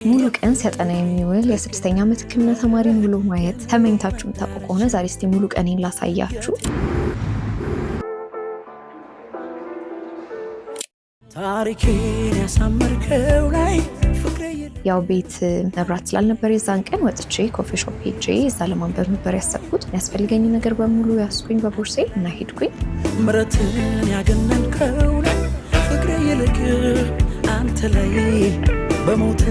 ሙሉ ቀን ሲያጠና የሚውል የ6ኛ ዓመት ሕክምና ተማሪን ውሎ ማየት ተመኝታችሁ የምታውቁ ከሆነ ዛሬ እስቲ ሙሉ ቀኔን ላሳያችሁ። ታሪኬን ያሳመርከው ላይ ያው ቤት መብራት ስላልነበር የዛን ቀን ወጥቼ ኮፊ ሾፕ ሄጄ እዛ ለማንበብ ነበር ያሰብኩት። የሚያስፈልገኝ ነገር በሙሉ ያስኩኝ በቦርሴ እና ሄድኩኝ። ምረትን ያገነንከው ላይ ፍቅሬ ይልቅ አንተ ላይ በሞት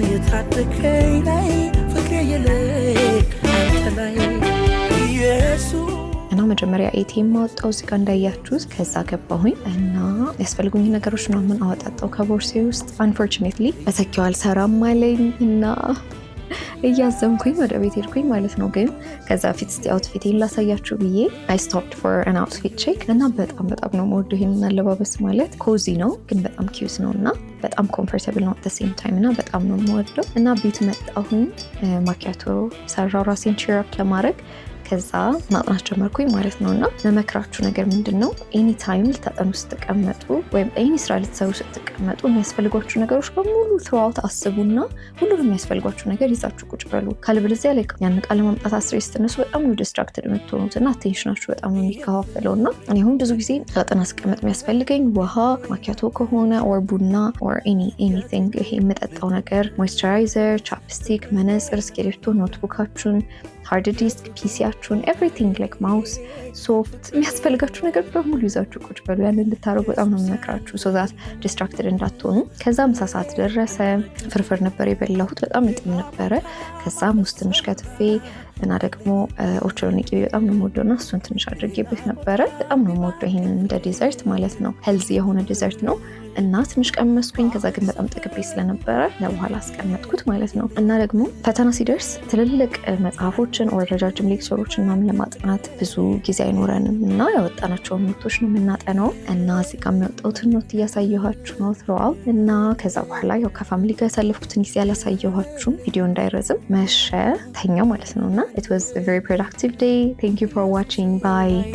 የታደከኝ ላይ ፍቅሬ ይልቅ አንተ ላይ ኢየሱስ እና መጀመሪያ ኤቲኤም ማውጣው እዚህ ጋር እንዳያችሁት ከዛ ገባሁኝ እና ያስፈልጉኝ ነገሮች ምናምን አወጣጣው ከቦርሴ ውስጥ። አንፎርቹኔትሊ በተኪው አልሰራም አለኝ እና እያዘንኩኝ ወደ ቤት ሄድኩኝ ማለት ነው። ግን ከዛ ፊት እስቲ አውትፊቴን ላሳያችሁ ብዬ I stopped for an outfit check እና በጣም ነው የምወደው ይሄንን አለባበስ። ማለት ኮዚ ነው ግን በጣም ኪዩት ነው እና በጣም ኮምፎርታብል ነው at the same time እና በጣም ነው የምወደው። እና ቤት መጣሁኝ ማኪያቶ ሰራው ራሴን cheer up ለማድረግ ከዛ ማጥናት ጀመርኩኝ ማለት ነው። እና መመክራችሁ ነገር ምንድነው ኤኒ ታይም ልታጠኑ ስትቀመጡ ወይም ኤኒ ስራ ልትሰሩ ስትቀመጡ የሚያስፈልጓችሁ ነገሮች በሙሉ throughout አስቡና ሁሉንም የሚያስፈልጓችሁ ነገር ይዛችሁ ቁጭ በሉ። ካልብለዚያ ላይ ያን ቃል ማምጣት አስሬስ ተነሱ በጣም ነው ዲስትራክትድ የምትሆኑትና አቴንሽናችሁ በጣም ነው የሚከፋፈለውና እኔ አሁን ብዙ ጊዜ ላጠና ስቀመጥ የሚያስፈልገኝ ውሃ ማኪያቶ ከሆነ or ቡና or anything ይሄ የምጠጣው ነገር ሞይስቸራይዘር፣ ቻፕስቲክ፣ መነጽር፣ እስክሪብቶ፣ ኖትቡካችሁን፣ ሃርድ ዲስክ፣ ፒሲያችሁን ኤቭሪቲንግ ላይክ ማውስ፣ ሶፍት የሚያስፈልጋችሁ ነገር በሙሉ ይዛችሁ ቁጭ በሉ። ያን እንድታረጉ በጣም ነው የምመክራችሁ so that distracted እንዳትሆኑ። ከዛ ምሳ ሰዓት ደረሰ። ፍርፍር ነበር የበላሁት በጣም ይጥም ነበረ። ከዛ ሙዝ ትንሽ ከትፌ እና ደግሞ ኦቾሎኒ ቅቤ በጣም ነው የምወደውና እሱን ትንሽ አድርጌበት ነበረ። በጣም ነው የምወደው ይሄንን እንደ ዲዘርት ማለት ነው። ሄልዚ የሆነ ዲዘርት ነው እና ትንሽ ቀመስኩኝ። ከዛ ግን በጣም ጠግቤ ስለነበረ ለበኋላ አስቀመጥኩት ማለት ነው። እና ደግሞ ፈተና ሲደርስ ትልልቅ መጽሐፎችን or ረጃጅም ሌክቸሮችን ምናምን ለማጥናት ብዙ ጊዜ አይኖረንም እና ያወጣናቸውን ኖቶች ነው የምናጠነው። እና እዚህ ጋር የሚወጣውትን ኖት እያሳየኋችሁ ነው throughout። እና ከዛ በኋላ ያው ከፋሚሊ ጋር ያሳለፍኩትን ጊዜ ያላሳየኋችሁም ቪዲዮ እንዳይረዝም መሸ ተኛ ማለት ነው። እና it was a very productive day. Thank you for watching. Bye.